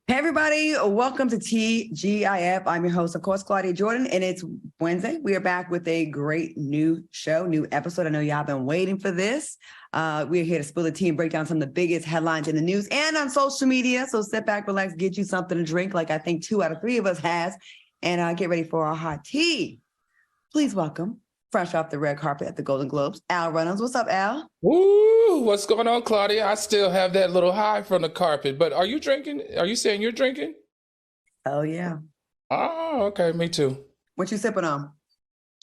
Hey everybody, welcome to TGIF. I'm your host, of course, Claudia Jordan, and it's Wednesday. We are back with a great new show, new episode. I know y'all been waiting for this. We're here to spill the tea and break down some of the biggest headlines in the news and on social media. So sit back, relax, get you something to drink, like I think 2 out of 3 of us has, and get ready for our hot tea. Please welcome, fresh off the red carpet at the Golden Globes, Al Reynolds. What's up, Al? Woo! What's going on, Claudia? I still have that little high from the carpet, but are you drinking? Are you saying you're drinking? Oh, yeah. Oh, okay, me too. What you sipping on?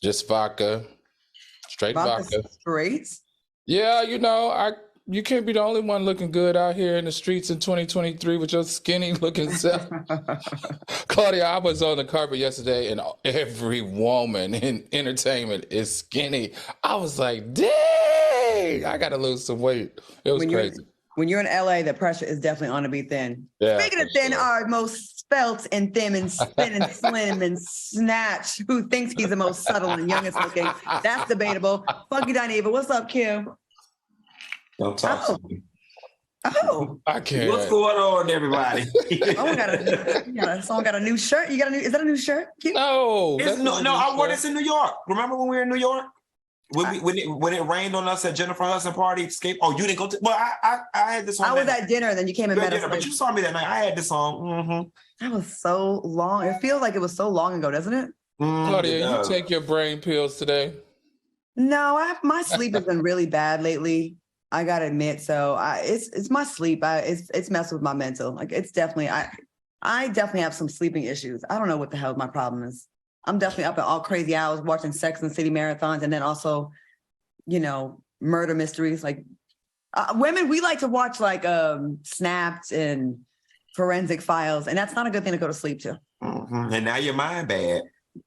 Just vodka, straight vodka. Straight? Yeah, you can't be the only one looking good out here in the streets in 2023 with your skinny looking self. Claudia, I was on the carpet yesterday and every woman in entertainment is skinny. I was like, dang, I gotta lose some weight. It was crazy. When you're in LA, the pressure is definitely on to be thin. Yeah, Speaking of thin, our most spelt and thin and spin and slim and snatch, who thinks he's the most subtle and youngest looking? That's debatable. Funky Dineva, what's up, Kim? Don't talk to me. Oh, I can't. What's going on, everybody? Someone got a new shirt. Is that a new shirt? Kim? No, I wore this in New York. Remember when we were in New York? When it rained on us at Jennifer Hudson party escape. Oh, you didn't go to? Well, I had this on. I was at dinner, and then you came and met us. But you saw me that night. I had this on. Mm-hmm. That was so long. It feels like it was so long ago, doesn't it? Claudia, you take your brain pills today? No, my sleep has been really bad lately. I gotta admit, so it's my sleep. It's messed with my mental. Like it's definitely I definitely have some sleeping issues. I don't know what the hell my problem is. I'm definitely up at all crazy hours watching Sex and the City marathons, and then also, murder mysteries. Like women, we like to watch like Snapped and Forensic Files, and that's not a good thing to go to sleep to. Mm-hmm. And now your mind bad.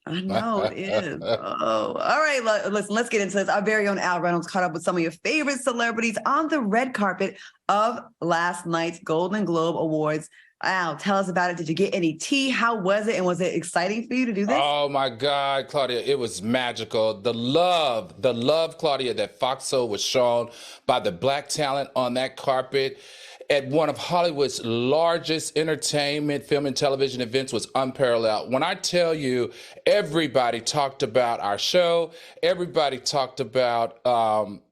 I know it is. Oh, all right. Listen, let's get into this. Our very own Al Reynolds caught up with some of your favorite celebrities on the red carpet of last night's Golden Globe Awards. Al, tell us about it. Did you get any tea? How was it? And was it exciting for you to do this? Oh my God, Claudia, it was magical. The love, Claudia, that FOXSOUL was shown by the Black talent on that carpet at one of Hollywood's largest entertainment, film, and television events was unparalleled. When I tell you, everybody talked about our show, everybody talked about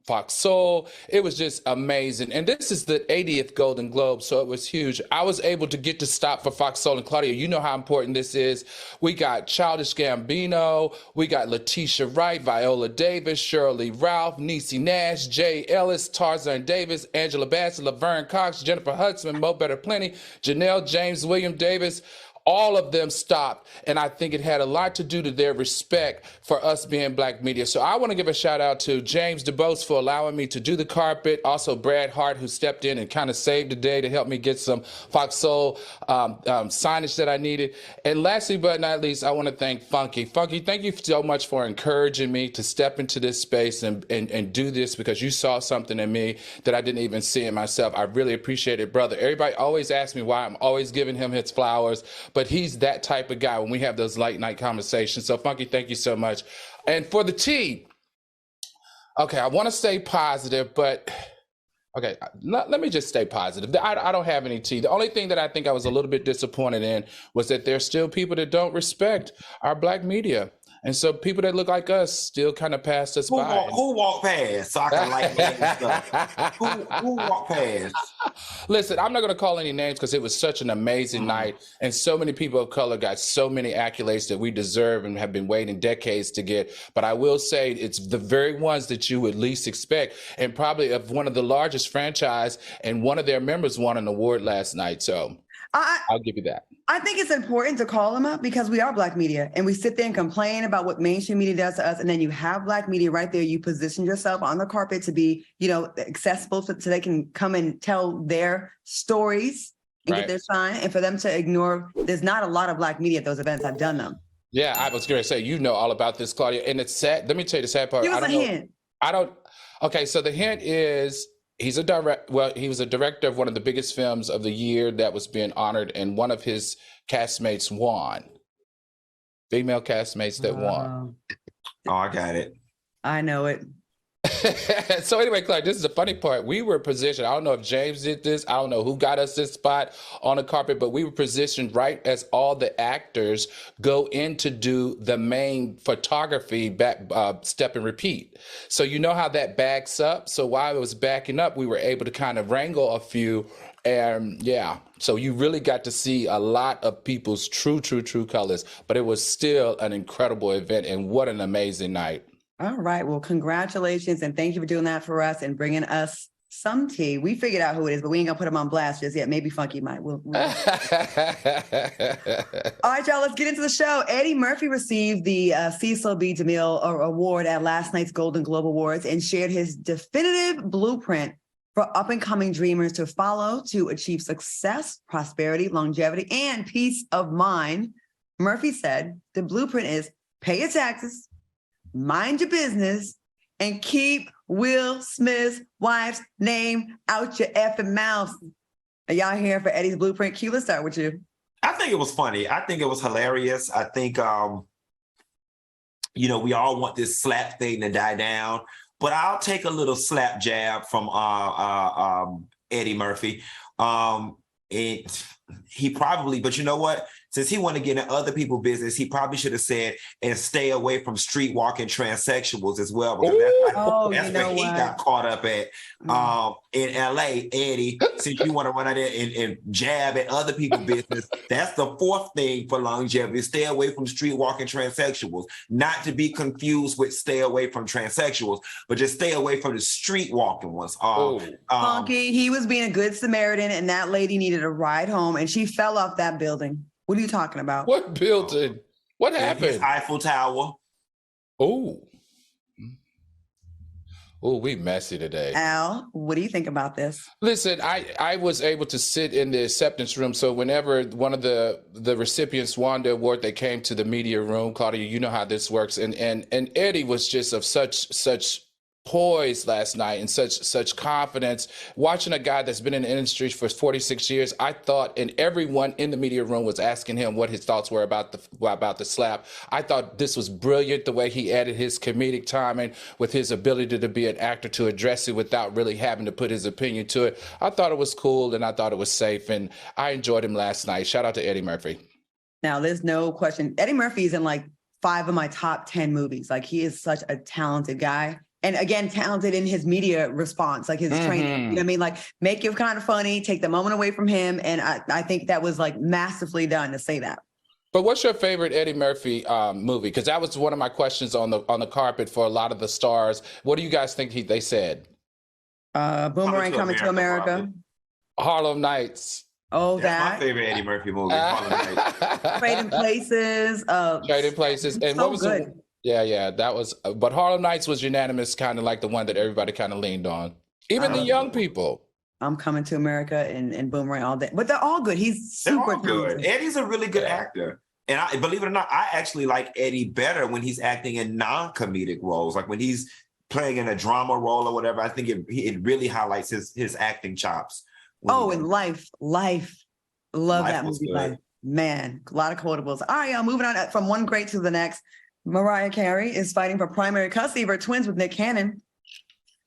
FOXSOUL. It was just amazing. And this is the 80th Golden Globe, so it was huge. I was able to get to stop for FOXSOUL. And Claudia, you know how important this is. We got Childish Gambino, we got Letitia Wright, Viola Davis, Shirley Ralph, Niecy Nash, Jay Ellis, Tarzan Davis, Angela Bassett, Laverne Cox, Jennifer Hudson, Mo Better Plenty, Janelle James, William Davis. All of them stopped, and I think it had a lot to do to their respect for us being Black media. So I want to give a shout out to James DeBose for allowing me to do the carpet. Also Brad Hart, who stepped in and kind of saved the day to help me get some FOXSOUL signage that I needed. And lastly but not least, I want to thank Funky. Funky, thank you so much for encouraging me to step into this space and do this, because you saw something in me that I didn't even see in myself. I really appreciate it, brother. Everybody always asks me why I'm always giving him his flowers, but he's that type of guy when we have those late night conversations. So Funky, thank you so much. And for the tea, okay, I want to stay positive, but okay, let me just stay positive. I don't have any tea. The only thing that I think I was a little bit disappointed in was that there's still people that don't respect our Black media. And so people that look like us still kind of passed us by. Who walked past so I can like that stuff? Who walked past? Listen, I'm not going to call any names because it was such an amazing night. And so many people of color got so many accolades that we deserve and have been waiting decades to get. But I will say it's the very ones that you would least expect. And probably of one of the largest franchise, and one of their members won an award last night. So I'll give you that. I think it's important to call them out because we are Black media, and we sit there and complain about what mainstream media does to us. And then you have Black media right there. You position yourself on the carpet to be, accessible so they can come and tell their stories and get their shine. And for them to ignore, there's not a lot of Black media at those events. I've done them. Yeah, I was going to say, you know all about this, Claudia. And it's sad. Let me tell you the sad part. Give us a hint. Okay, so the hint is, he was a director of one of the biggest films of the year that was being honored, and one of his castmates won. Female castmates that won. Oh, I got it. I know it. So anyway, Clark, this is the funny part. We were positioned. I don't know if James did this. I don't know who got us this spot on the carpet, but we were positioned right as all the actors go in to do the main photography back, step and repeat. So you know how that backs up. So while it was backing up, we were able to kind of wrangle a few. And yeah, so you really got to see a lot of people's true colors. But it was still an incredible event, and what an amazing night. All right. Well, congratulations. And thank you for doing that for us and bringing us some tea. We figured out who it is, but we ain't gonna put him on blast just yet. Maybe Funky might. We'll... All right, y'all, let's get into the show. Eddie Murphy received the Cecil B. DeMille Award at last night's Golden Globe Awards and shared his definitive blueprint for up-and-coming dreamers to follow to achieve success, prosperity, longevity, and peace of mind. Murphy said the blueprint is pay your taxes, mind your business, and keep Will Smith's wife's name out your effing mouth. Are y'all here for Eddie's blueprint? Q, let's start with you. I think it was funny. I think it was hilarious. I think, we all want this slap thing to die down, but I'll take a little slap jab from Eddie Murphy. He probably, but you know what? Since he wanted to get in other people's business, he probably should have said, and stay away from street walking transsexuals as well. Because that's where he got caught up at in LA. Eddie, since you want to run out there and jab at other people's business, that's the fourth thing for longevity. Stay away from street walking transsexuals. Not to be confused with stay away from transsexuals, but just stay away from the street walking ones. Funky, he was being a good Samaritan, and that lady needed a ride home, and she fell off that building. What are you talking about? What building? What happened? His Eiffel Tower. Oh, we messy today. Al, what do you think about this? Listen, I was able to sit in the acceptance room. So whenever one of the recipients won the award, they came to the media room. Claudia, you know how this works. And Eddie was just of such poise last night and such confidence. Watching a guy that's been in the industry for 46 years, I thought, and everyone in the media room was asking him what his thoughts were about the slap. I thought this was brilliant, the way he added his comedic timing with his ability to be an actor to address it without really having to put his opinion to it. I thought it was cool and I thought it was safe, and I enjoyed him last night. Shout out to Eddie Murphy. Now, there's no question. Eddie Murphy is in like 5 of my top 10 movies. Like, he is such a talented guy. And again, talented in his media response, like his training. You know what I mean? Like, make it kind of funny, take the moment away from him. And I think that was like masterfully done to say that. But what's your favorite Eddie Murphy movie? Because that was one of my questions on the carpet for a lot of the stars. What do you guys think they said? Boomerang Coming to America. Harlem Nights. Oh, that's my favorite Eddie Murphy movie. Trading Places. Trading Places. And so what was good. Yeah, that was, but Harlem Nights was unanimous, kind of like the one that everybody kind of leaned on, even the young people. I'm Coming to America and Boomerang all day, but they're all good. He's super good. Eddie's a really good actor. And I believe it or not, I actually like Eddie better when he's acting in non-comedic roles, like when he's playing in a drama role or whatever. I think it really highlights his acting chops. And Life. Love that movie. Life. Man, a lot of quotables. All right, y'all, moving on from one great to the next. Mariah Carey is fighting for primary custody of her twins with Nick Cannon.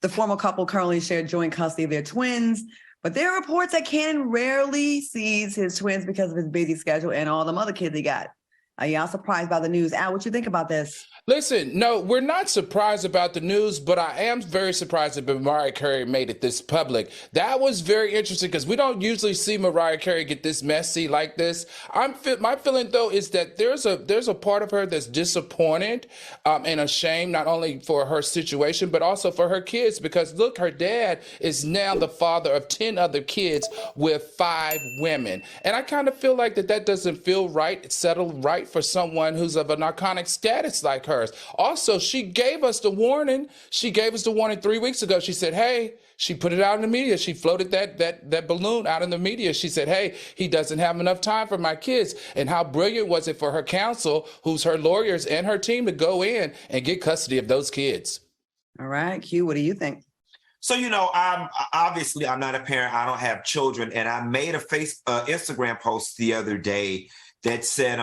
The former couple currently share joint custody of their twins, but there are reports that Cannon rarely sees his twins because of his busy schedule and all them other kids he got. Are y'all surprised by the news? Al, what you think about this? Listen, no, we're not surprised about the news, but I am very surprised that Mariah Carey made it this public. That was very interesting because we don't usually see Mariah Carey get this messy like this. My feeling, though, is that there's a part of her that's disappointed and ashamed, not only for her situation, but also for her kids. Because, look, her dad is now the father of 10 other kids with 5 women. And I kind of feel like that doesn't feel right. It's settled right for someone who's of an iconic status like hers. Also, she gave us the warning. She gave us the warning 3 weeks ago. She said, hey, she put it out in the media. She floated that balloon out in the media. She said, hey, he doesn't have enough time for my kids. And how brilliant was it for her counsel, who's her lawyers and her team, to go in and get custody of those kids? All right, Q, what do you think? So, I'm not a parent. I don't have children. And I made a Instagram post the other day that said,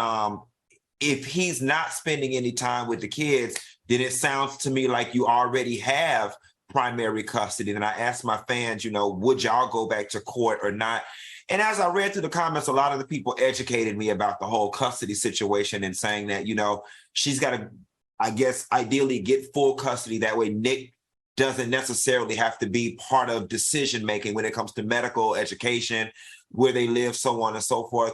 if he's not spending any time with the kids, then it sounds to me like you already have primary custody. And I asked my fans, would y'all go back to court or not? And as I read through the comments, a lot of the people educated me about the whole custody situation and saying that, she's got to, I guess, ideally get full custody. That way, Nick doesn't necessarily have to be part of decision making when it comes to medical education, where they live, so on and so forth.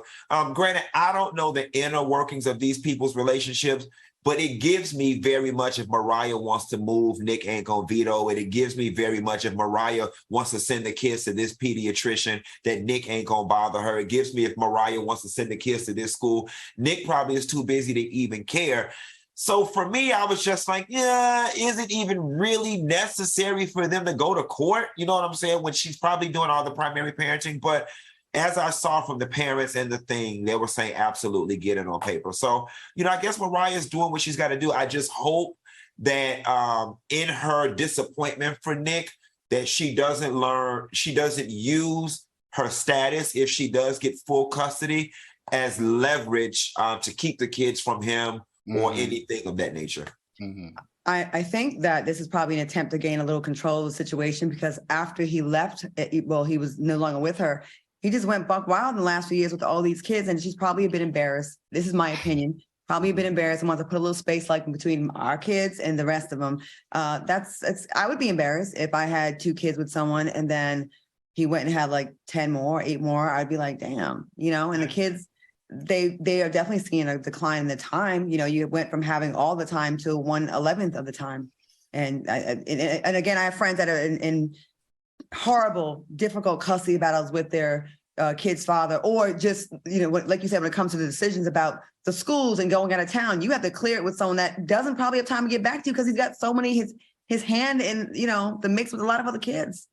Granted, I don't know the inner workings of these people's relationships, but it gives me very much, if Mariah wants to move, Nick ain't gonna veto it. It gives me very much, if Mariah wants to send the kids to this pediatrician, that Nick ain't gonna bother her. It gives me, if Mariah wants to send the kids to this school, Nick probably is too busy to even care. So for me, I was just like, yeah, is it even really necessary for them to go to court? You know what I'm saying? When she's probably doing all the primary parenting. But as I saw from the parents and the thing, they were saying absolutely get it on paper. So, I guess Mariah's doing what she's got to do. I just hope that in her disappointment for Nick, that she doesn't use her status, if she does get full custody, as leverage to keep the kids from him or anything of that nature. Mm-hmm. I think that this is probably an attempt to gain a little control of the situation, because after he left, he was no longer with her. He just went buck wild in the last few years with all these kids, and she's probably a bit embarrassed. This is my opinion. Probably a bit embarrassed and wants to put a little space like between our kids and the rest of them. I would be embarrassed if I had 2 kids with someone and then he went and had like 10 more, 8 more. I'd be like, damn, and the kids, they are definitely seeing a decline in the time. You went from having all the time to 1/11th of the time. And again, I have friends that are in horrible, difficult custody battles with their kid's father, or just, like you said, when it comes to the decisions about the schools and going out of town, you have to clear it with someone that doesn't probably have time to get back to you because he's got so many, his hand in, the mix with a lot of other kids.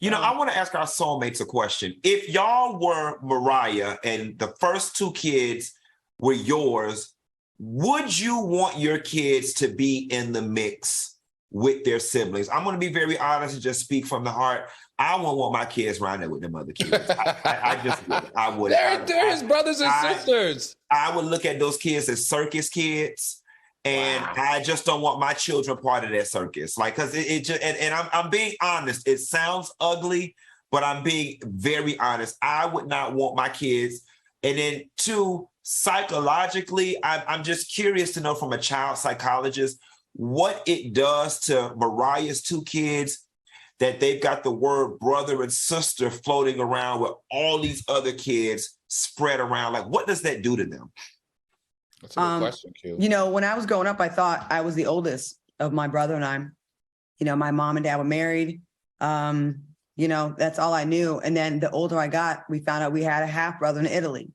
I want to ask our soulmates a question. If y'all were Mariah and the first 2 kids were yours, would you want your kids to be in the mix with their siblings? I'm going to be very honest and just speak from the heart. I wouldn't want my kids around there with them other kids. I just would. I would. They're his brothers and sisters. I would look at those kids as circus kids. And wow. I just don't want my children part of that circus. Like, cause it just, and I'm being honest. It sounds ugly, but I'm being very honest. I would not want my kids. And then 2, psychologically, I'm just curious to know from a child psychologist what it does to Mariah's 2 kids that they've got the word brother and sister floating around with all these other kids spread around. Like, what does that do to them? That's a good question, Q. When I was growing up, I thought I was the oldest of my brother and I. My mom and dad were married. That's all I knew. And then the older I got, we found out we had a half brother in Italy.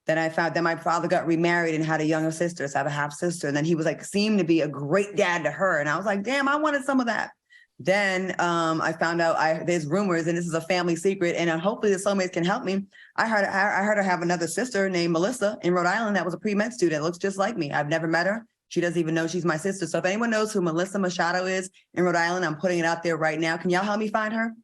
Then I found that my father got remarried and had a younger sister, so I have a half sister. And then he was seemed to be a great dad to her. And I was like, damn, I wanted some of that. Then I found out there's rumors, and this is a family secret, and hopefully the soulmates can help me. I heard her have another sister named Melissa in Rhode Island that was a pre-med student, looks just like me. I've never met her. She doesn't even know she's my sister. So if anyone knows who Melissa Machado is in Rhode Island, I'm putting it out there right now. Can y'all help me find her?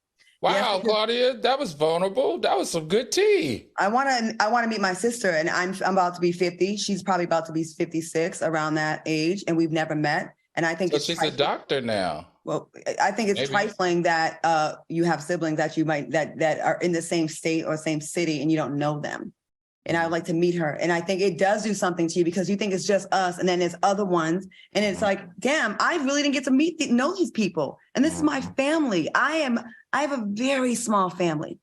Wow, yes, Claudia, that was vulnerable. That was some good tea. I want to meet my sister, and I'm about to be 50. She's probably about to be 56, around that age, and we've never met. And I think so she's a doctor now. Well, I think it's trifling that you have siblings that you might that are in the same state or same city and you don't know them. And I would like to meet her. And I think it does do something to you because you think it's just us, and then there's other ones, and it's like, damn, I really didn't get to know these people. And this is my family. I have a very small family.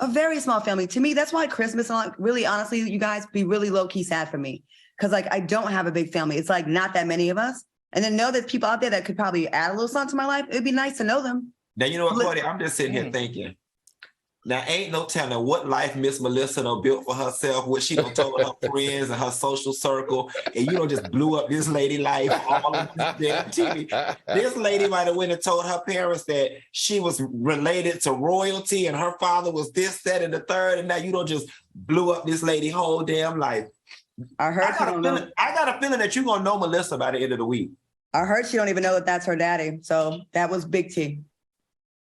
A very small family. To me, that's why Christmas, really honestly, you guys, be really low key sad for me. Because I don't have a big family. It's not that many of us. And then know there's people out there that could probably add a little something to my life. It'd be nice to know them. Now, you know what, Claudia? I'm just sitting here thinking, now ain't no telling what life Miss Melissa done built for herself, what she done told her friends and her social circle, and you don't just blew up this lady life all on TV. This lady might have went and told her parents that she was related to royalty and her father was this, that, and the third, and now you don't just blew up this lady whole damn life. I got a feeling that you're gonna know Melissa by the end of the week. I heard she don't even know that that's her daddy. So that was big tea.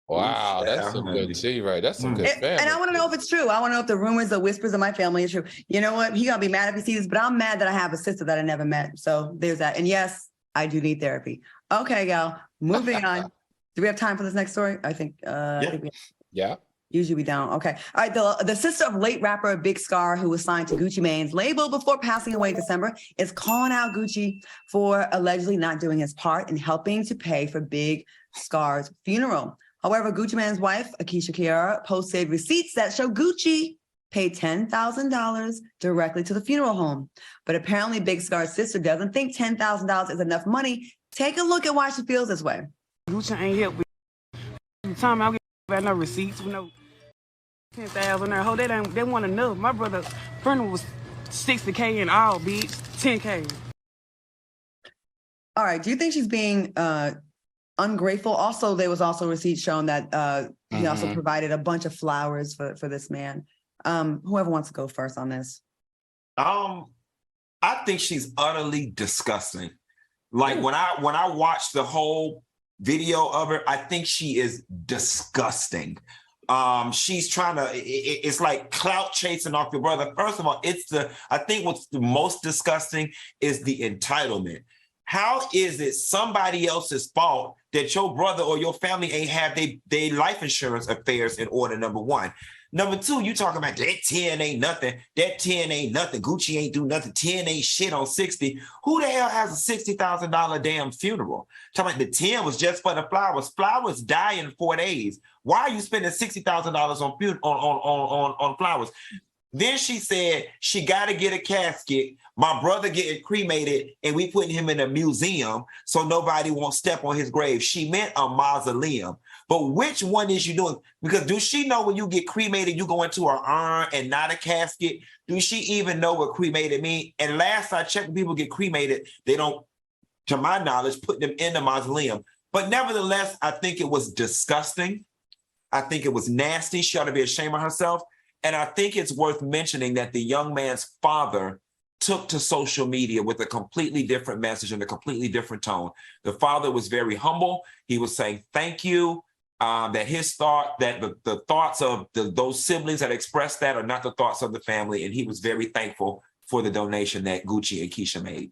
Wow, that's some good tea, right? That's some good family. And I want to know if it's true. I want to know if the rumors, the whispers of my family is true. You know what? He gonna be mad if he sees this, but I'm mad that I have a sister that I never met. So there's that. And yes, I do need therapy. Okay, y'all. Moving on. Do we have time for this next story? I think. Yeah. Usually we don't. Okay. All right. The sister of late rapper Big Scar, who was signed to Gucci Mane's label before passing away in December, is calling out Gucci for allegedly not doing his part in helping to pay for Big Scar's funeral. However, Gucci Mane's wife, Akeisha Kiara, posted receipts that show Gucci paid $10,000 directly to the funeral home. But apparently Big Scar's sister doesn't think $10,000 is enough money. Take a look at why she feels this way. Gucci ain't help with the time I get no receipts with no 10,000 there. Hold that, they want enough. My brother's funeral was $60K in all, bitch. $10K. All right. Do you think she's being ungrateful? Also, there was also receipts showing that he also provided a bunch of flowers for this man. Whoever wants to go first on this. I think she's utterly disgusting. Like when I watched the whole video of her, I think she is disgusting. She's trying to, it's like clout chasing off your brother. First of all, I think what's the most disgusting is the entitlement. How is it somebody else's fault that your brother or your family ain't have they life insurance affairs in order, number one? Number two, you talking about that 10 ain't nothing. That 10 ain't nothing. Gucci ain't do nothing. 10 ain't shit on 60. Who the hell has a $60,000 damn funeral? Talking about the 10 was just for the flowers. Flowers die in 4 days. Why are you spending $60,000 on flowers? Then she said she got to get a casket. My brother getting cremated, and we putting him in a museum so nobody won't step on his grave. She meant a mausoleum. But which one is you doing? Because do she know when you get cremated, you go into an urn and not a casket? Do she even know what cremated means? And last I checked, when people get cremated, they don't, to my knowledge, put them in the mausoleum. But nevertheless, I think it was disgusting. I think it was nasty. She ought to be ashamed of herself. And I think it's worth mentioning that the young man's father took to social media with a completely different message and a completely different tone. The father was very humble. He was saying, thank you. That his thought, that the thoughts of those siblings that expressed that are not the thoughts of the family. And he was very thankful for the donation that Gucci and Keisha made.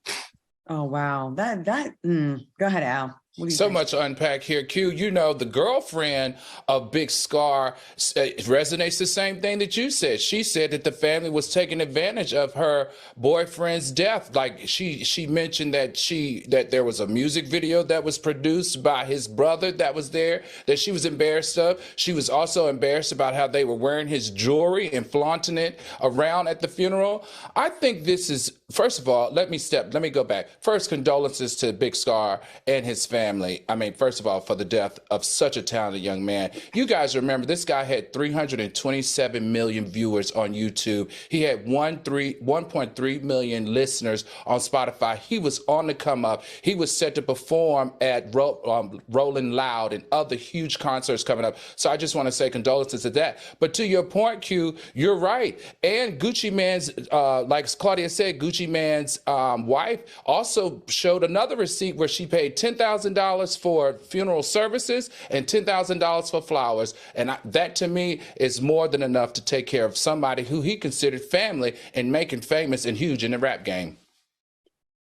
Oh, wow. Go ahead, Al. So much to unpack here, Q. You know, the girlfriend of Big Scar resonates the same thing that you said. She said that the family was taking advantage of her boyfriend's death. Like she mentioned that there was a music video that was produced by his brother that was there that she was embarrassed of. She was also embarrassed about how they were wearing his jewelry and flaunting it around at the funeral. I think this is, first of all, let me go back. First, condolences to Big Scar and his family. I mean, first of all, for the death of such a talented young man. You guys remember this guy had 327 million viewers on YouTube. He had 1.3 million listeners on Spotify. He was on the come up. He was set to perform at Rolling Loud and other huge concerts coming up. So I just want to say condolences to that. But to your point, Q, you're right. And Gucci Mane's, like Claudia said, Gucci Mane's wife also showed another receipt where she paid $10,000 for funeral services and $10,000 for flowers. And that to me is more than enough to take care of somebody who he considered family and making famous and huge in the rap game.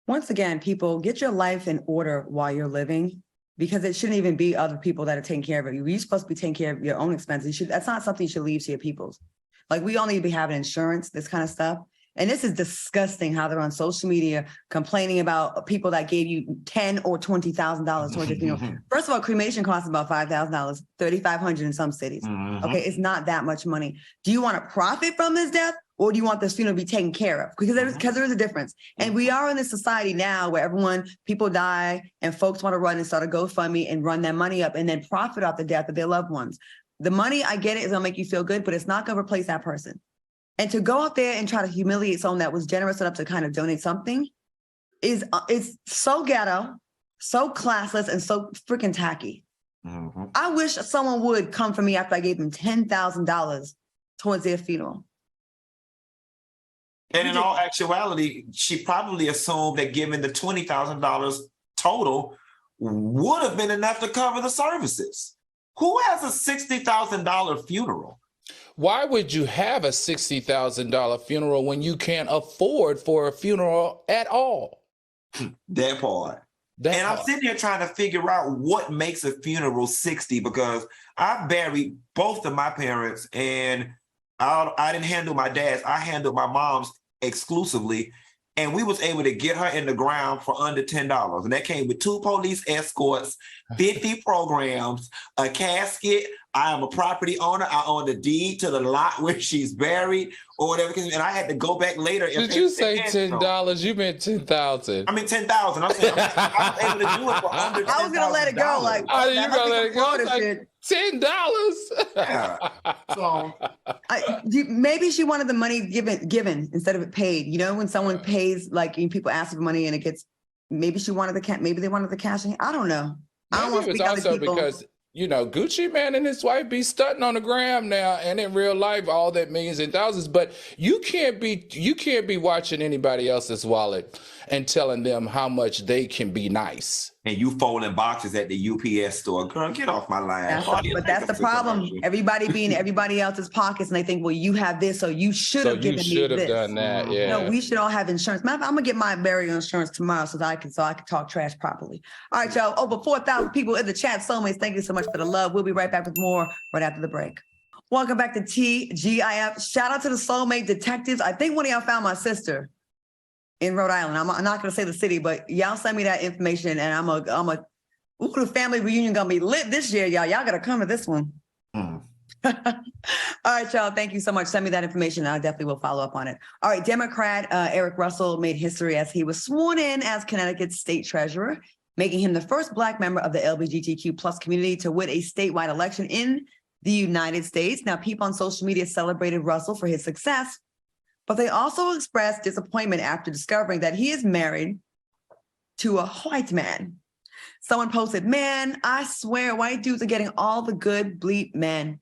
Once again, people, get your life in order while you're living, because it shouldn't even be other people that are taking care of it. You're supposed to be taking care of your own expenses. That's not something you should leave to your peoples. Like, we all need to be having insurance, this kind of stuff. And this is disgusting how they're on social media complaining about people that gave you $10,000 or $20,000 towards your funeral. First of all, cremation costs about $5,000, $3,500 in some cities. Okay, it's not that much money. Do you want to profit from his death, or do you want this funeral to be taken care of? Because there is a difference. And we are in a society now where people die and folks want to run and start a GoFundMe and run that money up and then profit off the death of their loved ones. The money, I get it, is going to make you feel good, but it's not going to replace that person. And to go out there and try to humiliate someone that was generous enough to kind of donate something is so ghetto, so classless, and so freaking tacky. I wish someone would come for me after I gave them $10,000 towards their funeral. And in all actuality, she probably assumed that giving the $20,000 total would have been enough to cover the services. Who has a $60,000 funeral? Why would you have a $60,000 funeral when you can't afford for a funeral at all? That part. And I'm sitting here trying to figure out what makes a funeral 60, because I buried both of my parents, and I didn't handle my dad's. I handled my mom's exclusively. And we was able to get her in the ground for under $10. And that came with 2 police escorts, 50 programs, a casket. I am a property owner. I own the deed to the lot where she's buried or whatever. And I had to go back later. Did you say $10? You meant 10,000. I mean 10,000. I'm saying I was able to do it for under $10,000. I was gonna let it go. Like, oh, you gonna let it go? Like $10. Yeah. So maybe she wanted the money given instead of it paid. You know, when someone pays, like people ask for money and it gets. Maybe she wanted maybe they wanted the cash. I don't know. I don't want to speak other people. Because Gucci Man and his wife be stunting on the gram now, and in real life, all that millions and thousands. But you can't be watching anybody else's wallet and telling them how much they can be nice. And you folding boxes at the UPS store. Girl, get off my line. But that's the problem. Everybody be in everybody else's pockets, and they think, well, you have this, so you should have given me this. You should have done that, yeah. No, we should all have insurance. I'm going to get my burial insurance tomorrow so I can talk trash properly. All right, y'all. Over 4,000 people in the chat. Soulmates, thank you so much for the love. We'll be right back with more right after the break. Welcome back to TGIF. Shout out to the Soulmate detectives. I think one of y'all found my sister in Rhode Island. I'm not going to say the city, but y'all send me that information, and the family reunion going to be lit this year, y'all. Y'all got to come to this one. All right, y'all. Thank you so much. Send me that information. I definitely will follow up on it. All right. Democrat Eric Russell made history as he was sworn in as Connecticut's state treasurer, making him the first Black member of the LGBTQ plus community to win a statewide election in the United States. Now, people on social media celebrated Russell for his success, but they also expressed disappointment after discovering that he is married to a white man. Someone posted, "Man, I swear white dudes are getting all the good bleep men.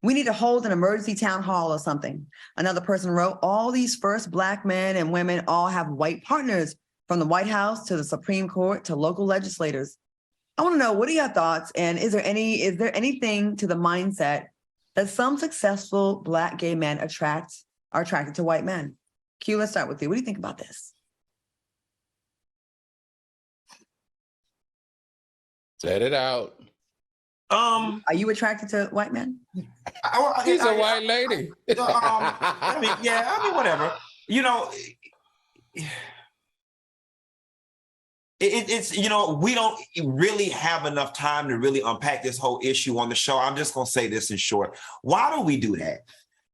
We need to hold an emergency town hall or something." Another person wrote, "All these first Black men and women all have white partners, from the White House to the Supreme Court to local legislators." I want to know, what are your thoughts? And is there anything to the mindset that some successful Black gay men are attracted to white men? Q, let's start with you. What do you think about this? Set it out. Are you attracted to white men? She's a white lady. I mean, whatever. It's we don't really have enough time to really unpack this whole issue on the show. I'm just gonna say this in short. Why do we do that?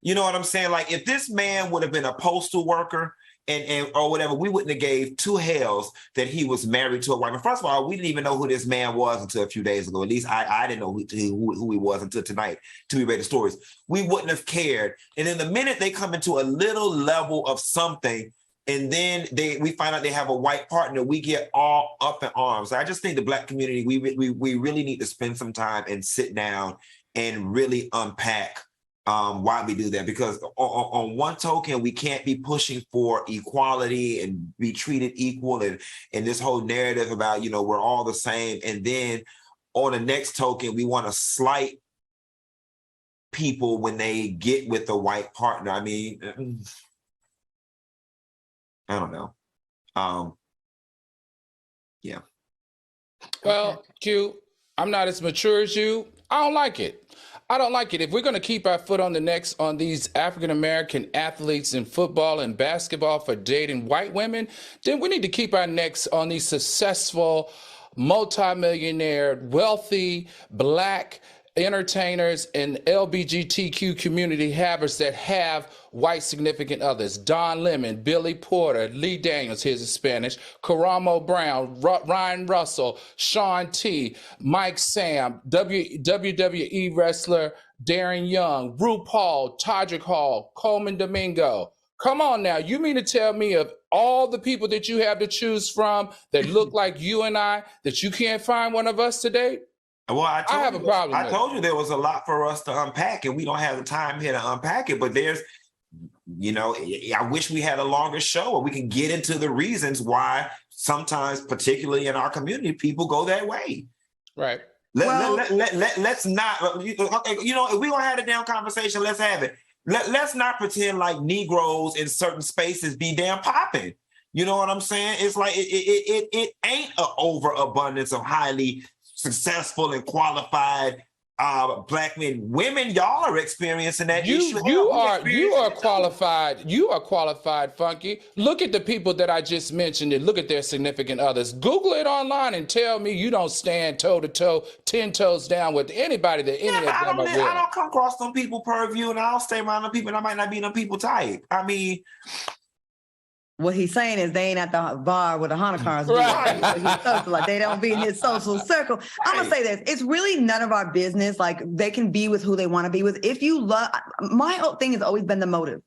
You know what I'm saying? Like, if this man would have been a postal worker and or whatever, we wouldn't have gave 2 hells that he was married to a white man. First of all, we didn't even know who this man was until a few days ago. At least I didn't know who he was until tonight, till we read the stories. We wouldn't have cared. And then the minute they come into a little level of something, and then we find out they have a white partner, we get all up in arms. I just think the Black community, we really need to spend some time and sit down and really unpack why we do that. Because on one token, we can't be pushing for equality and be treated equal, and this whole narrative about, we're all the same. And then on the next token, we want to slight people when they get with a white partner. I mean, I don't know. Yeah. Well, Q, I'm not as mature as you. I don't like it. If we're going to keep our foot on the necks on these African-American athletes in football and basketball for dating white women, then we need to keep our necks on these successful, multimillionaire, wealthy, Black entertainers and LGBTQ community havers that have white significant others. Don Lemon, Billy Porter, Lee Daniels, here's his Spanish, Karamo Brown, Ryan Russell, Sean T, Mike Sam, WWE wrestler Darren Young, RuPaul, Todrick Hall, Coleman Domingo. Come on now, you mean to tell me of all the people that you have to choose from that look like you and I, that you can't find one of us today? Well, I have a problem. I told you there was a lot for us to unpack, and we don't have the time here to unpack it. But there's, I wish we had a longer show where we can get into the reasons why sometimes, particularly in our community, people go that way. Right. Let's not, if we're going to have a damn conversation, let's have it. Let's not pretend like Negroes in certain spaces be damn popping. You know what I'm saying? It's like it ain't an overabundance of highly successful and qualified Black men. Women, y'all are experiencing that issue. You are qualified. You are qualified, Funky. Look at the people that I just mentioned and look at their significant others. Google it online and tell me you don't stand toe to toe, 10 toes down with anybody that any of them are with. I don't come across them people per view, and I don't stay around them people, and I might not be them people type. I mean, what he's saying is they ain't at the bar with the Hanukkahs. Right. Like they don't be in his social circle. Right. I'm gonna say this: it's really none of our business. Like they can be with who they want to be with. If you love, my whole thing has always been the motive.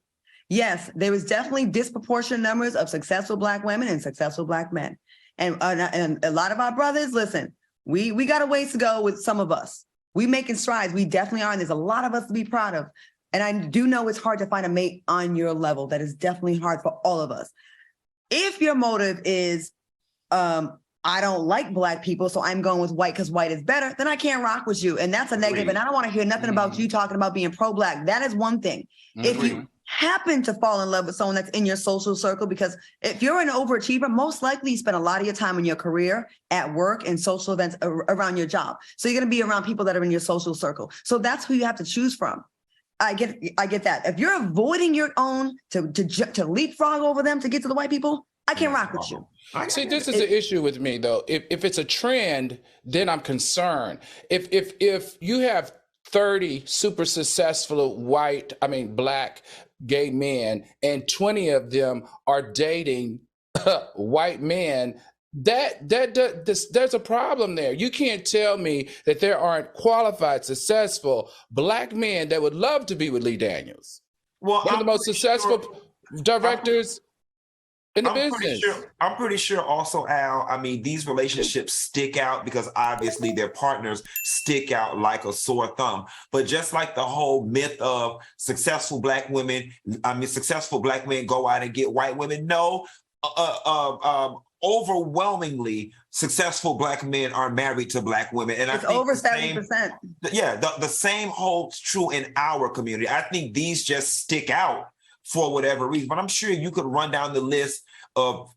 Yes, there is definitely disproportionate numbers of successful Black women and successful Black men, and a lot of our brothers. Listen, we got a ways to go with some of us. We making strides. We definitely are, and there's a lot of us to be proud of. And I do know it's hard to find a mate on your level. That is definitely hard for all of us. If your motive is, I don't like Black people, so I'm going with white because white is better, then I can't rock with you. And that's a negative. And I don't want to hear nothing about you talking about being pro-Black. That is one thing. If you happen to fall in love with someone that's in your social circle, because if you're an overachiever, most likely you spend a lot of your time in your career, at work, and social events around your job. So you're going to be around people that are in your social circle. So that's who you have to choose from. I get that. If you're avoiding your own to leapfrog over them to get to the white people, I can't rock with you. See, this is the issue with me though. If it's a trend, then I'm concerned. If you have 30 super successful Black gay men and 20 of them are dating white men, there's a problem there. You can't tell me that there aren't qualified, successful Black men that would love to be with Lee Daniels. Well, one of the most successful directors in the business. I'm pretty sure also, Al, I mean, these relationships stick out because obviously their partners stick out like a sore thumb. But just like the whole myth of successful Black men go out and get white women, no, overwhelmingly successful Black men are married to Black women. And it's I think over 70%. The same holds true in our community. I think these just stick out for whatever reason. But I'm sure you could run down the list of,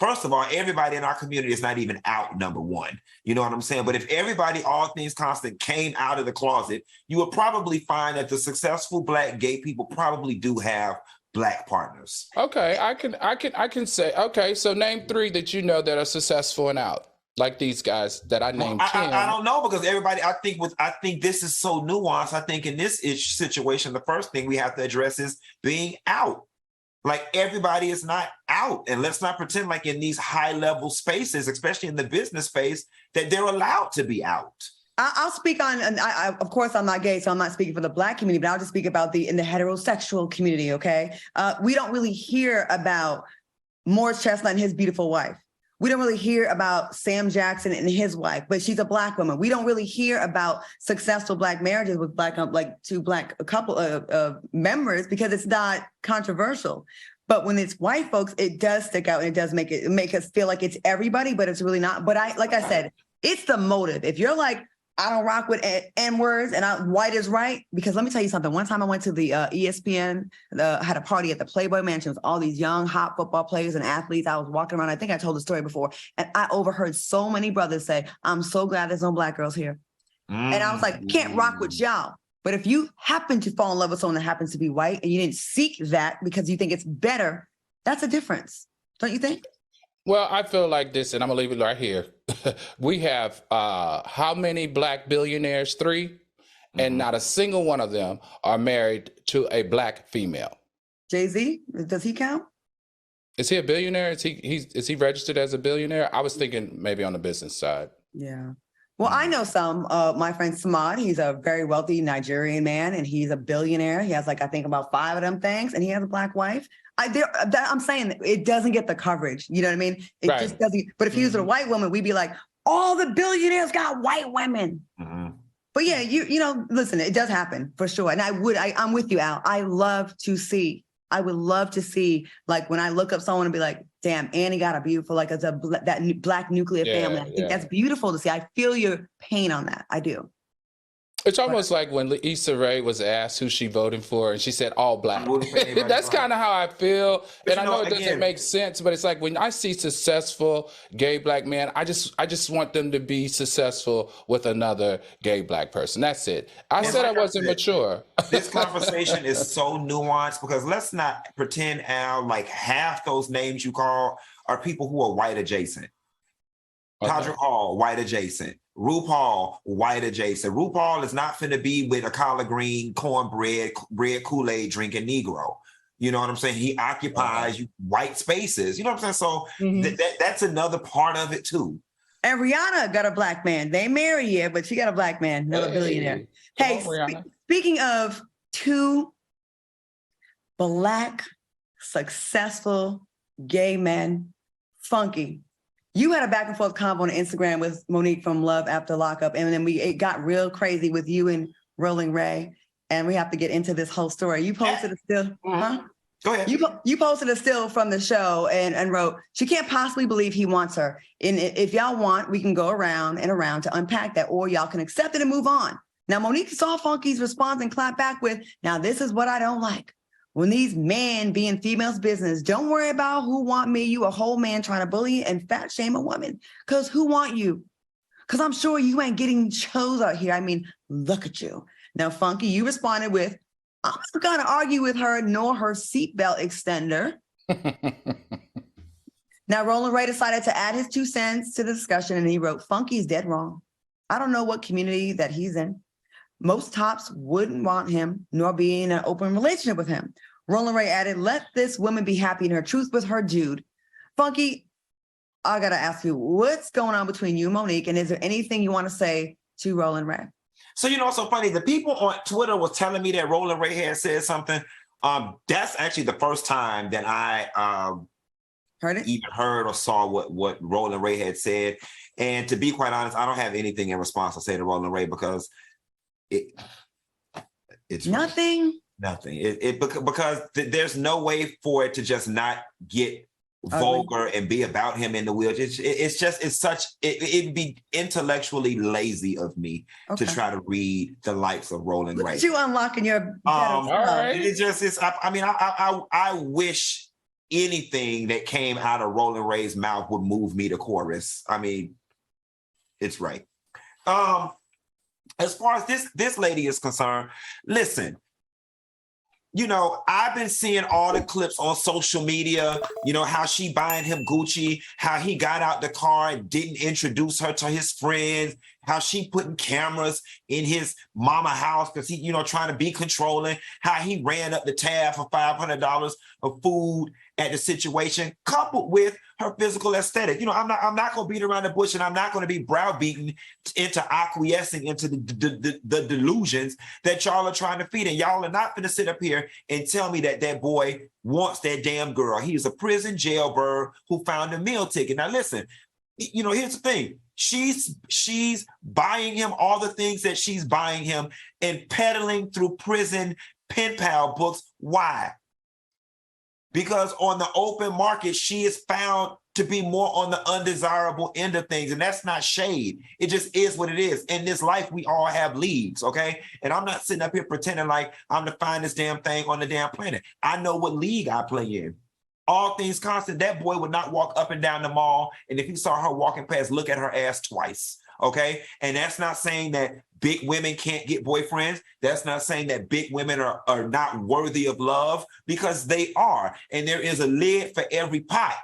first of all, everybody in our community is not even out, number one. You know what I'm saying? But if everybody, all things constant, came out of the closet, you would probably find that the successful Black gay people probably do have Black partners. Okay, I can say, okay, so name 3 that you know that are successful and out, like these guys that I named. I don't know, because everybody, I think this is so nuanced. I think in this situation, the first thing we have to address is being out. Like, everybody is not out, and let's not pretend like in these high level spaces, especially in the business space, that they're allowed to be out. I'll speak on, and of course, I'm not gay, so I'm not speaking for the Black community, but I'll just speak about in the heterosexual community, okay? We don't really hear about Morris Chestnut and his beautiful wife. We don't really hear about Sam Jackson and his wife, but she's a Black woman. We don't really hear about successful Black marriages with a couple of members, because it's not controversial. But when it's white folks, it does stick out, and it does make us feel like it's everybody, but it's really not. But like I said, it's the motive. If you're like, I don't rock with N-words and white is right, because let me tell you something. One time I went to the ESPN, had a party at the Playboy Mansion with all these young, hot football players and athletes. I was walking around. I think I told the story before. And I overheard so many brothers say, I'm so glad there's no Black girls here. And I was like, can't rock with y'all. But if you happen to fall in love with someone that happens to be white and you didn't seek that because you think it's better, that's a difference. Don't you think? Well, I feel like this, and I'm going to leave it right here. We have how many Black billionaires? 3, and not a single one of them are married to a Black female. Jay-Z, does he count? Is he a billionaire? Is he registered as a billionaire? I was thinking maybe on the business side. Yeah. Well, I know some. My friend Samad, he's a very wealthy Nigerian man, and he's a billionaire. He has I think about 5 of them things, and he has a Black wife. I'm saying it doesn't get the coverage. You know what I mean? It just doesn't. But if he was a white woman, we'd be like, all the billionaires got white women. But yeah, you know, listen, it does happen for sure. And I'm with you, Al. I would love to see, like, when I look up someone and be like, damn, Annie got a beautiful, like, that Black nuclear family. I think that's beautiful to see. I feel your pain on that. I do. It's almost like when Issa Rae was asked who she voting for, and she said all black. That's kind of how I feel. And I know it doesn't make sense, but it's like when I see successful gay black men, I just want them to be successful with another gay black person. That's it. I said I wasn't mature. This conversation is so nuanced because let's not pretend, Al, like half those names you call are people who are white adjacent. Todrick Hall, white adjacent. RuPaul, white adjacent. RuPaul is not finna be with a collard green, cornbread, red Kool-Aid drinking Negro. You know what I'm saying? He occupies white spaces. You know what I'm saying? So that's another part of it too. And Rihanna got a black man. They married yet, but she got a black man, another billionaire. Hey, speaking of two black, successful gay men, Funky. You had a back and forth convo on Instagram with Monique from Love After Lockup, and then it got real crazy with you and Rolling Ray, and we have to get into this whole story. You posted a still, huh? Go ahead. You posted a still from the show and wrote, she can't possibly believe he wants her. And if y'all want, we can go around and around to unpack that, or y'all can accept it and move on. Now, Monique saw Funky's response and clapped back with, now this is what I don't like. When these men be in females' business, don't worry about who want me. You a whole man trying to bully and fat shame a woman. Because who want you? Because I'm sure you ain't getting chose out here. I mean, look at you. Now, Funky, you responded with, I'm not going to argue with her nor her seatbelt extender. Now, Roland Ray decided to add his 2 cents to the discussion, and he wrote, Funky's dead wrong. I don't know what community that he's in. Most tops wouldn't want him, nor be in an open relationship with him. Roland Ray added, let this woman be happy in her truth with her dude. Funky, I got to ask you, what's going on between you and Monique? And is there anything you want to say to Roland Ray? So, you know, it's so funny. The people on Twitter was telling me that Roland Ray had said something. That's actually the first time that I even heard or saw what Roland Ray had said. And to be quite honest, I don't have anything in response to say to Roland Ray because it's nothing. Nothing. Because there's no way for it to just not get vulgar and be about him in the wheelchair. It'd be intellectually lazy of me to try to read the likes of Roland Ray. You unlocking your it just is. I wish anything that came out of Roland Ray's mouth would move me to chorus. I mean, it's right. As far as this lady is concerned, listen, you know, I've been seeing all the clips on social media, you know, how she buying him Gucci, how he got out the car and didn't introduce her to his friends, how she putting cameras in his mama house because he, you know, trying to be controlling, how he ran up the tab for $500 of food at the situation, coupled with her physical aesthetic. You know, I'm not going to beat around the bush, and I'm not going to be browbeaten into acquiescing into the delusions that y'all are trying to feed. And y'all are not going to sit up here and tell me that boy wants that damn girl. He's a prison jailbird who found a meal ticket. Now, listen, you know, here's the thing. She's buying him all the things that she's buying him and peddling through prison pen pal books. Why? Because on the open market, she is found to be more on the undesirable end of things. And that's not shade. It just is what it is. In this life, we all have leagues, okay? And I'm not sitting up here pretending like I'm the finest damn thing on the damn planet. I know what league I play in. All things constant, that boy would not walk up and down the mall. And if he saw her walking past, look at her ass twice, okay? And that's not saying that big women can't get boyfriends. That's not saying that big women are not worthy of love, because they are. And there is a lid for every pot.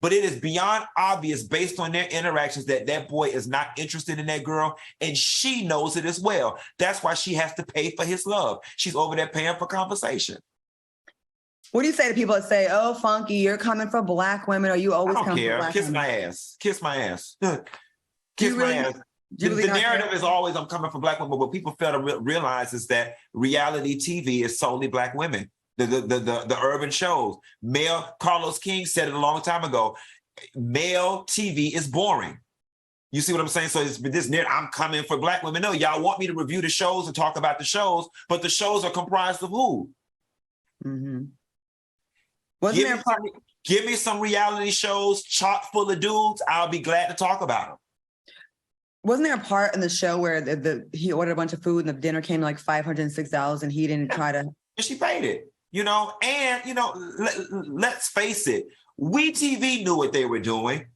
But it is beyond obvious based on their interactions that boy is not interested in that girl, and she knows it as well. That's why she has to pay for his love. She's over there paying for conversation. What do you say to people that say, oh, Funky, you're coming for black women, or you always come for black Kiss women? my ass. Kiss my ass. Kiss my ass. The narrative is always I'm coming for black women, but what people fail to realize is that reality TV is solely black women. The urban shows. Carlos King said it a long time ago. Male TV is boring. You see what I'm saying? So it's this I'm coming for black women. No, y'all want me to review the shows and talk about the shows, but the shows are comprised of who? Mm-hmm. Give me some reality shows chock full of dudes. I'll be glad to talk about them. Wasn't there a part in the show where he ordered a bunch of food and the dinner came like $506 and he didn't try to? And she paid it, and let's face it, WeTV knew what they were doing.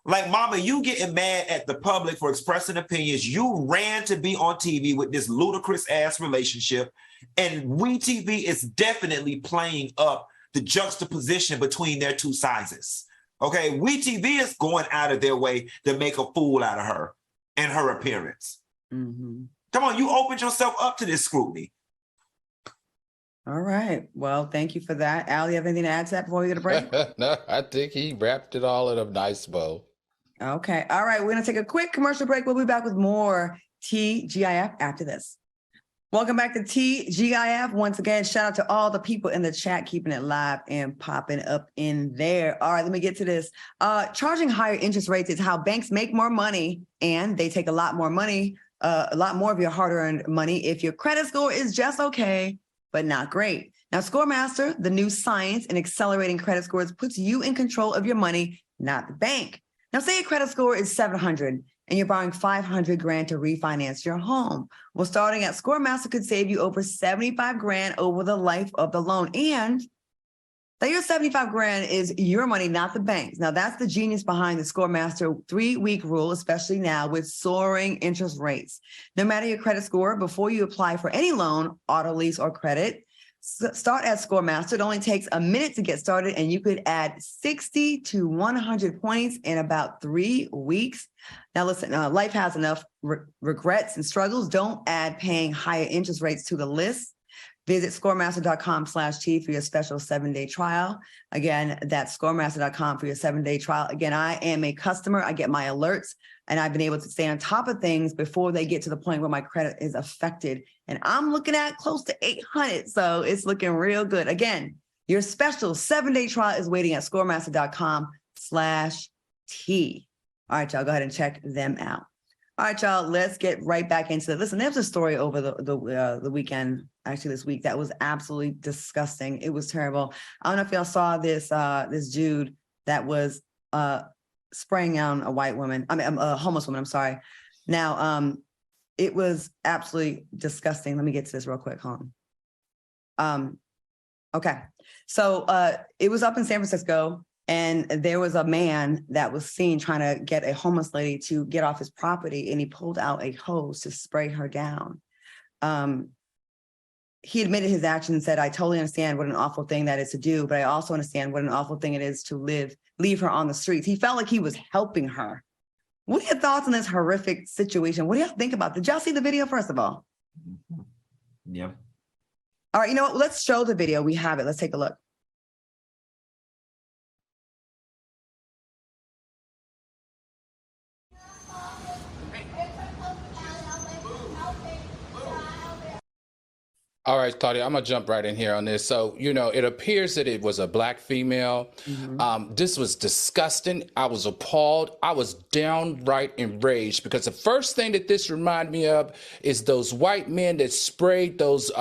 Like, mama, you getting mad at the public for expressing opinions. You ran to be on TV with this ludicrous ass relationship. And WeTV is definitely playing up the juxtaposition between their two sizes. Okay, WeTV is going out of their way to make a fool out of her and her appearance. Mm-hmm. Come on, you opened yourself up to this scrutiny. All right. Well, thank you for that. Al, you have anything to add to that before we get a break? No, I think he wrapped it all in a nice bow. Okay. All right. We're going to take a quick commercial break. We'll be back with more TGIF after this. Welcome back to TGIF. Once again, shout out to all the people in the chat, keeping it live and popping up in there. All right, let me get to this. Charging higher interest rates is how banks make more money, and they take a lot more money, a lot more of your hard-earned money if your credit score is just okay, but not great. Now, ScoreMaster, the new science in accelerating credit scores, puts you in control of your money, not the bank. Now, say your credit score is 700 and you're borrowing $500,000 to refinance your home. Well, starting at ScoreMaster could save you over $75,000 over the life of the loan. And that your $75,000 is your money, not the bank's. Now, that's the genius behind the ScoreMaster 3-week rule, especially now with soaring interest rates. No matter your credit score, before you apply for any loan, auto lease, or credit, start at ScoreMaster. It only takes a minute to get started, and you could add 60 to 100 points in about 3 weeks. Now, listen, life has enough regrets and struggles. Don't add paying higher interest rates to the list. Visit scoremaster.com/T for your special 7-day trial. Again, that's scoremaster.com for your 7-day trial. Again, I am a customer. I get my alerts, and I've been able to stay on top of things before they get to the point where my credit is affected. And I'm looking at close to 800. So it's looking real good. Again, your special 7-day trial is waiting at scoremaster.com/T. All right, y'all, go ahead and check them out. All right, y'all, let's get right back into it. Listen, there was a story over the weekend, actually this week, that was absolutely disgusting. It was terrible. I don't know if y'all saw this dude that was spraying on a white woman, a homeless woman, I'm sorry. Now, it was absolutely disgusting. Let me get to this real quick, hold on. Okay, so it was up in San Francisco, and there was a man that was seen trying to get a homeless lady to get off his property, and he pulled out a hose to spray her down. He admitted his action and said, "I totally understand what an awful thing that is to do, but I also understand what an awful thing it is to leave her on the streets." He felt like he was helping her. What are your thoughts on this horrific situation? What do y'all think about it? Did y'all see the video, first of all? Yeah. All right, you know what? Let's show the video. We have it. Let's take a look. All right, Claudia, I'm going to jump right in here on this. So, it appears that it was a Black female. Mm-hmm. This was disgusting. I was appalled. I was downright enraged because the first thing that this reminded me of is those white men that sprayed those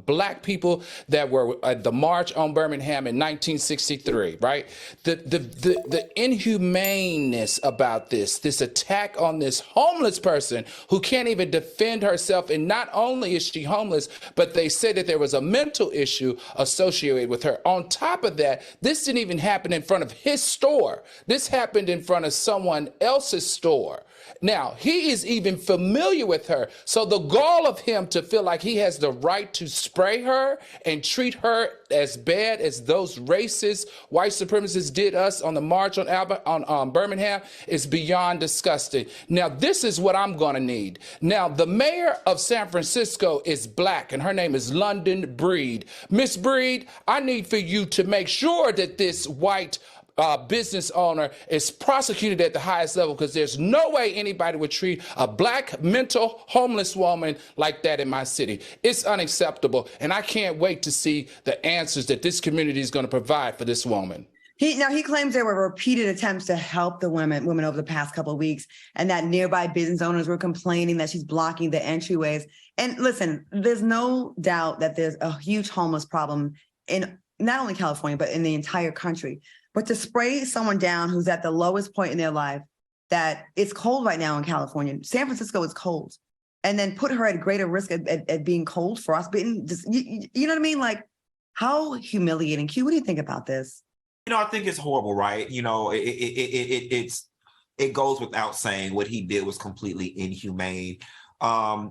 Black people that were at the March on Birmingham in 1963, right? The inhumaneness about this attack on this homeless person who can't even defend herself. And not only is she homeless, but they said that there was a mental issue associated with her. On top of that, this didn't even happen in front of his store. This happened in front of someone else's store. Now, he is even familiar with her. So the gall of him to feel like he has the right to spray her and treat her as bad as those racist white supremacists did us on the march on Birmingham is beyond disgusting. Now, this is what I'm going to need. Now, the mayor of San Francisco is Black, and her name is London Breed. Miss Breed, I need for you to make sure that this white business owner is prosecuted at the highest level, because there's no way anybody would treat a Black mental homeless woman like that in my city. It's unacceptable, and I can't wait to see the answers that this community is going to provide for this woman. He claims there were repeated attempts to help the women over the past couple of weeks, and that nearby business owners were complaining that she's blocking the entryways. And listen, there's no doubt that there's a huge homeless problem in not only California, but in the entire country. But to spray someone down who's at the lowest point in their life, that it's cold right now in California. San Francisco is cold. And then put her at greater risk at being cold, frostbitten. Just, you know what I mean? Like, how humiliating. Q, what do you think about this? I think it's horrible, right? It goes without saying what he did was completely inhumane. I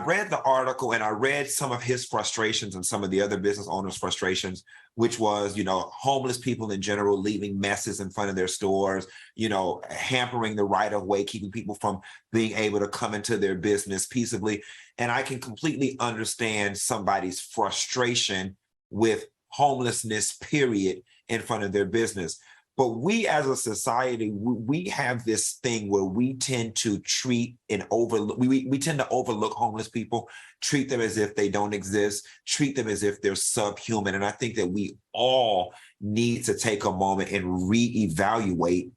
read the article and I read some of his frustrations and some of the other business owners' frustrations, which was, homeless people in general leaving messes in front of their stores, hampering the right of way, keeping people from being able to come into their business peaceably. And I can completely understand somebody's frustration with homelessness, period, in front of their business. But we as a society, we have this thing where we tend to treat and overlook, we tend to overlook homeless people, treat them as if they don't exist, treat them as if they're subhuman. And I think that we all need to take a moment and reevaluate,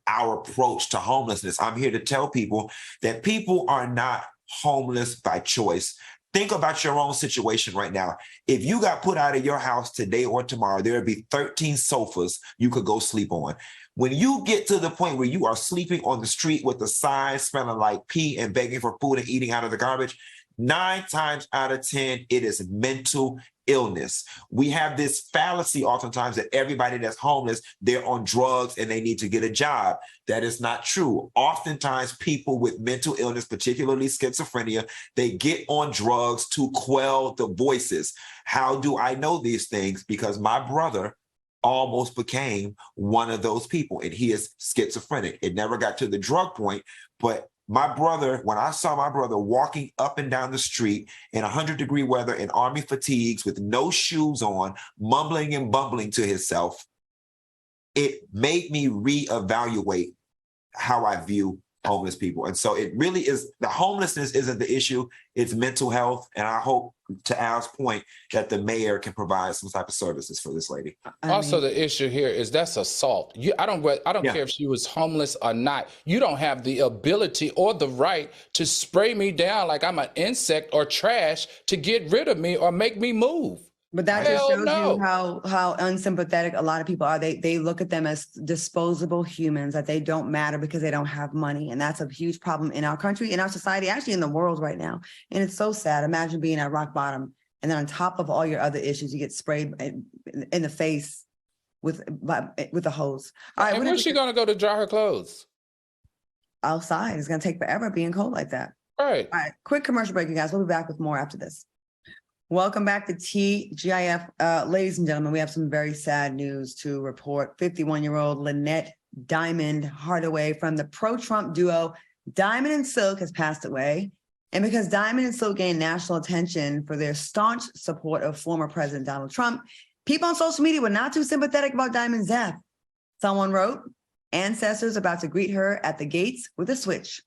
our approach to homelessness. I'm here to tell people that people are not homeless by choice. Think about your own situation right now. If you got put out of your house today or tomorrow, there would be 13 sofas you could go sleep on. When you get to the point where you are sleeping on the street with the sign smelling like pee and begging for food and eating out of the garbage, 9 times out of 10, it is mental illness. We have this fallacy oftentimes that everybody that's homeless, they're on drugs and they need to get a job. That is not true. Oftentimes people with mental illness, particularly schizophrenia, they get on drugs to quell the voices. How do I know these things? Because my brother almost became one of those people, and he is schizophrenic. It never got to the drug point, but my brother, when I saw my brother walking up and down the street in 100-degree weather in army fatigues with no shoes on, mumbling and bumbling to himself, it made me reevaluate how I view homeless people. And so it really is, the homelessness isn't the issue, it's mental health. And I hope, to Al's point, that the mayor can provide some type of services for this lady. Also, the issue here is that's assault. I don't care if she was homeless or not. You don't have the ability or the right to spray me down like I'm an insect or trash to get rid of me or make me move. But that just shows you how unsympathetic a lot of people are. They look at them as disposable humans, that they don't matter because they don't have money. And that's a huge problem in our country, in our society, actually in the world right now. And it's so sad. Imagine being at rock bottom, and then on top of all your other issues, you get sprayed in the face with a hose. All right, and where's she going to go to dry her clothes? Outside. It's going to take forever being cold like that. Right. All right, quick commercial break, you guys. We'll be back with more after this. Welcome back to TGIF. Ladies and gentlemen, we have some very sad news to report. 51-year-old Lynette Diamond Hardaway from the pro-Trump duo Diamond and Silk has passed away. And because Diamond and Silk gained national attention for their staunch support of former President Donald Trump, people on social media were not too sympathetic about Diamond's death. Someone wrote, "Ancestors about to greet her at the gates with a switch."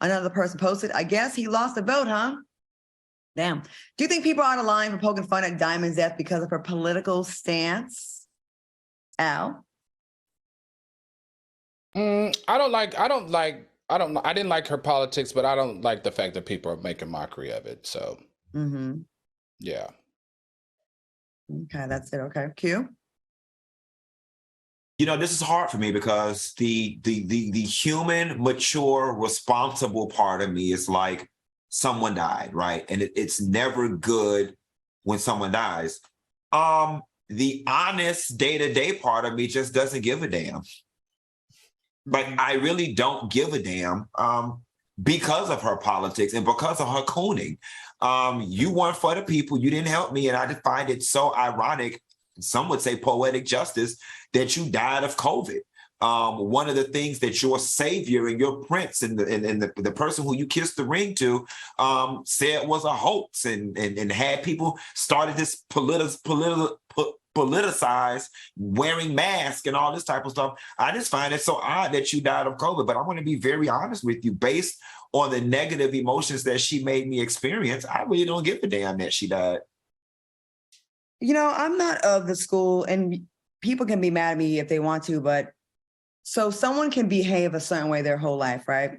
Another person posted, "I guess he lost the vote, huh?" Damn. Do you think people are out of line for poking fun at Diamond's death because of her political stance? Al? I didn't like her politics, but I don't like the fact that people are making mockery of it. So, yeah. Okay, that's it. Okay, Q? This is hard for me because the human, mature, responsible part of me is like, someone died, right? And it's never good when someone dies. The honest day-to-day part of me just doesn't give a damn. Like, I really don't give a damn because of her politics and because of her cooning. You weren't for the people, you didn't help me, and I just find it so ironic, some would say poetic justice, that you died of COVID. One of the things that your savior and your prince and the person who you kissed the ring to said was a hoax and had people started this politicized wearing masks and all this type of stuff. I just find it so odd that you died of COVID. But I want to be very honest with you, based on the negative emotions that she made me experience, I really don't give a damn that she died. I'm not of the school, and people can be mad at me if they want to, but so someone can behave a certain way their whole life, right?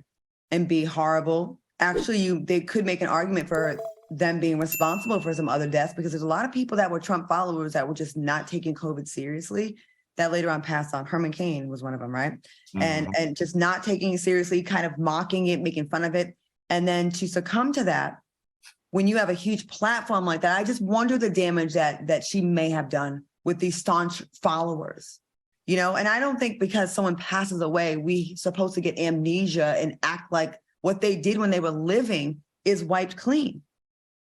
And be horrible. Actually, they could make an argument for them being responsible for some other deaths, because there's a lot of people that were Trump followers that were just not taking COVID seriously. that later on passed on. Herman Cain was one of them, right? And just not taking it seriously, kind of mocking it, making fun of it. And then to succumb to that, when you have a huge platform like that, I just wonder the damage that she may have done with these staunch followers, you know? And I don't think because someone passes away, we supposed to get amnesia and act like what they did when they were living is wiped clean.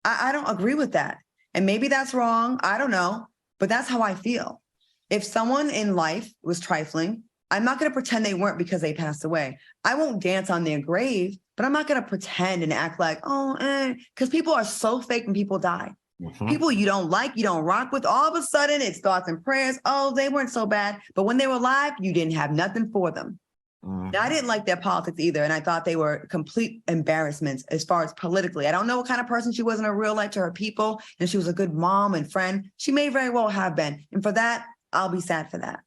I don't agree with that. And maybe that's wrong. I don't know, but that's how I feel. If someone in life was trifling, I'm not going to pretend they weren't because they passed away. I won't dance on their grave, but I'm not going to pretend and act like, because people are so fake when people die. People you don't like, you don't rock with, all of a sudden it's thoughts and prayers. Oh, they weren't so bad. But when they were alive, you didn't have nothing for them. Now, I didn't like their politics either. And I thought they were complete embarrassments as far as politically. I don't know what kind of person she was in her real life to her people. And she was a good mom and friend. She may very well have been. And for that, I'll be sad for that.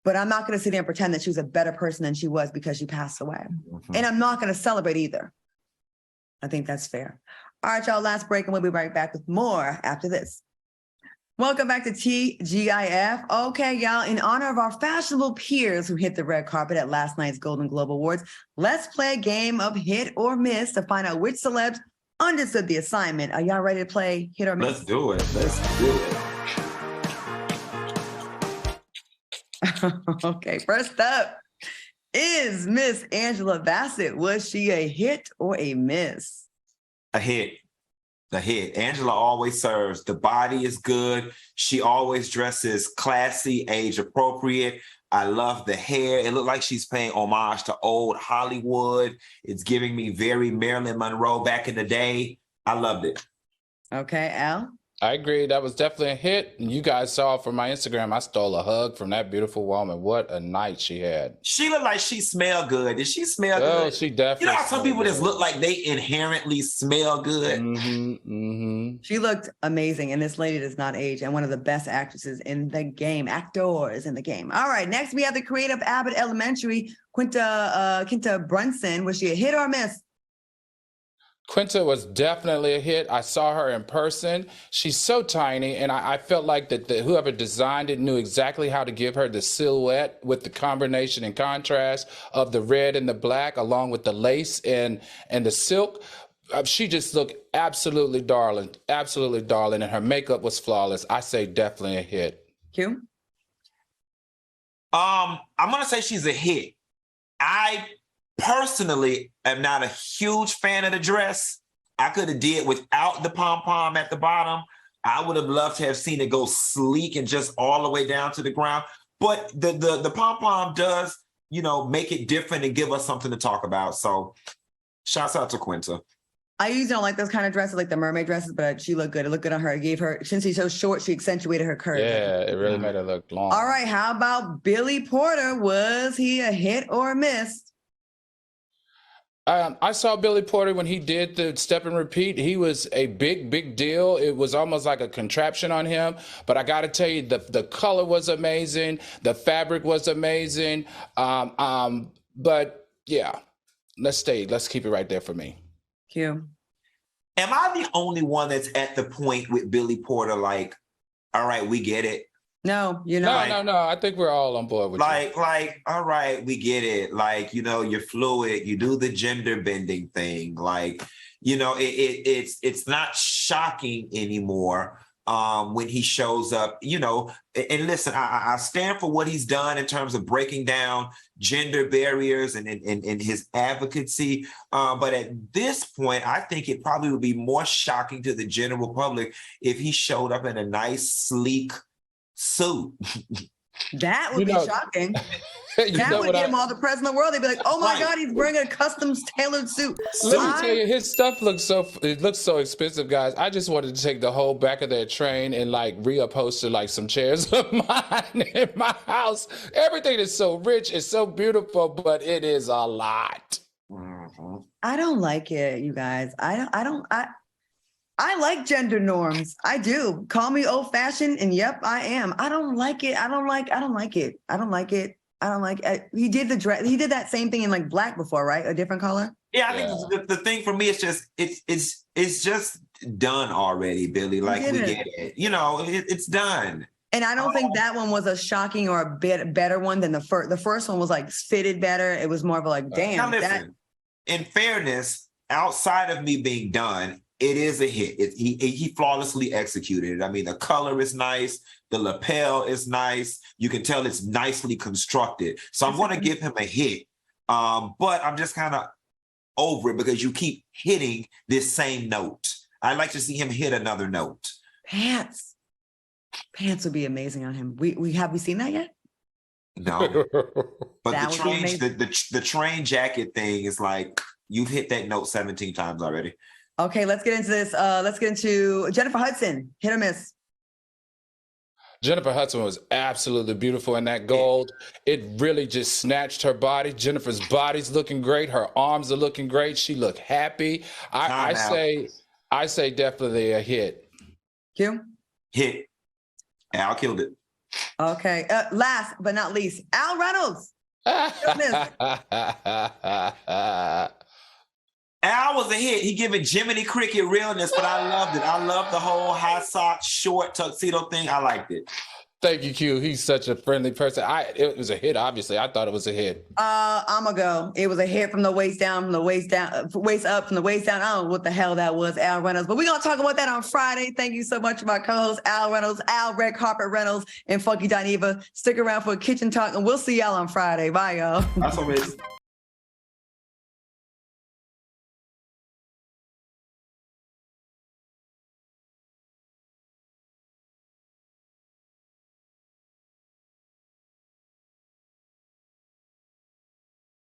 But I'm not going to sit there and pretend that she was a better person than she was because she passed away. And I'm not going to celebrate either. I think that's fair. All right, y'all, last break, and we'll be right back with more after this. Welcome back to TGIF. Okay, y'all, in honor of our fashionable peers who hit the red carpet at last night's Golden Globe Awards, let's play a game of hit or miss to find out which celebs understood the assignment. Are y'all ready to play hit or miss? Let's do it. Let's do it. Okay, first up is Miss Angela Bassett. Was she a hit or a miss? A hit. A hit. Angela always serves. The body is good. She always dresses classy, age appropriate. I love the hair. It looked like she's paying homage to old Hollywood. It's giving me very Marilyn Monroe back in the day. I loved it. Okay, Al? I agree. That was definitely a hit. And you guys saw from my Instagram, I stole a hug from that beautiful woman. What a night she had. She looked like she smelled good. Did she smell good? Oh, she definitely. You know how some people just look like they inherently smell good? She looked amazing, and this lady does not age, and one of the best actresses in the game, actors in the game. All right, next we have the creator of Abbott Elementary, Quinta Brunson. Was she a hit or a miss? Quinta was definitely a hit. I saw her in person. She's so tiny, and I felt like that whoever designed it knew exactly how to give her the silhouette with the combination and contrast of the red and the black, along with the lace and the silk. She just looked absolutely darling, and her makeup was flawless. I say definitely a hit. Q? I'm gonna say she's a hit. I personally am not a huge fan of the dress. I could have did without the pom-pom at the bottom. I would have loved to have seen it go sleek and just all the way down to the ground. But the pom-pom does, make it different and give us something to talk about. So shouts out to Quinta. I usually don't like those kind of dresses, like the mermaid dresses, but she looked good. It looked good on her. It gave her, since she's so short, she accentuated her curve. Yeah, it really made her look long. All right, how about Billy Porter? Was he a hit or a miss? I saw Billy Porter when he did the step and repeat. He was a big deal. It was almost like a contraption on him. But I got to tell you, the color was amazing. The fabric was amazing. But yeah, let's keep it right there for me. Q. Am I the only one that's at the point with Billy Porter, like, all right, we get it? No, you're not. No. I think we're all on board with you. Like, all right, we get it. Like, you're fluid. You do the gender bending thing. Like, it's not shocking anymore when he shows up. And listen, I stand for what he's done in terms of breaking down gender barriers and his advocacy. But at this point, I think it probably would be more shocking to the general public if he showed up in a nice, sleek suit. That would be shocking. That would get him all the press in the world. They'd be like, oh my God, he's wearing a custom tailored suit. Let me tell you, his stuff looks so expensive, guys. I just wanted to take the whole back of their train and reupholster some chairs of mine in my house. Everything is so rich, it's so beautiful, but it is a lot. I don't like it, you guys. I like gender norms. I do. Call me old fashioned, and yep, I am. I don't like it. I don't like it. He did the dress. He did that same thing in black before, right? A different color. Yeah, I think the thing for me is just it's just done already, Billy. Like we get it. It's done. And I don't think that one was a shocking or a bit better one than the first. The first one was like fitted better. It was more of a like, damn. Now listen, in fairness, outside of me being done, it is a hit. He flawlessly executed it. I mean, the color is nice. The lapel is nice. You can tell it's nicely constructed. So I'm going to give him a hit. But I'm just kind of over it because you keep hitting this same note. I'd like to see him hit another note. Pants would be amazing on him. Have we seen that yet? No. But That would be the train jacket thing is like, you've hit that note 17 times already. Okay, let's get into this. Let's get into Jennifer Hudson. Hit or miss? Jennifer Hudson was absolutely beautiful in that gold. It really just snatched her body. Jennifer's body's looking great. Her arms are looking great. She looked happy. I say definitely a hit. Q? Hit. Al killed it. Okay. Last but not least, Al Reynolds. Al was a hit. He giving Jiminy Cricket realness, but I loved it. I loved the whole high socks, short tuxedo thing. I liked it. Thank you, Q. He's such a friendly person. It was a hit, obviously. I thought it was a hit. I'm gonna go. It was a hit from the waist down, from the waist down, waist up, from the waist down. I don't know what the hell that was, Al Reynolds. But we're gonna talk about that on Friday. Thank you so much to my co-host, Al Reynolds, Al Red Carpet Reynolds, and Funky Dineva. Stick around for a kitchen talk, and we'll see y'all on Friday. Bye, y'all. That's amazing.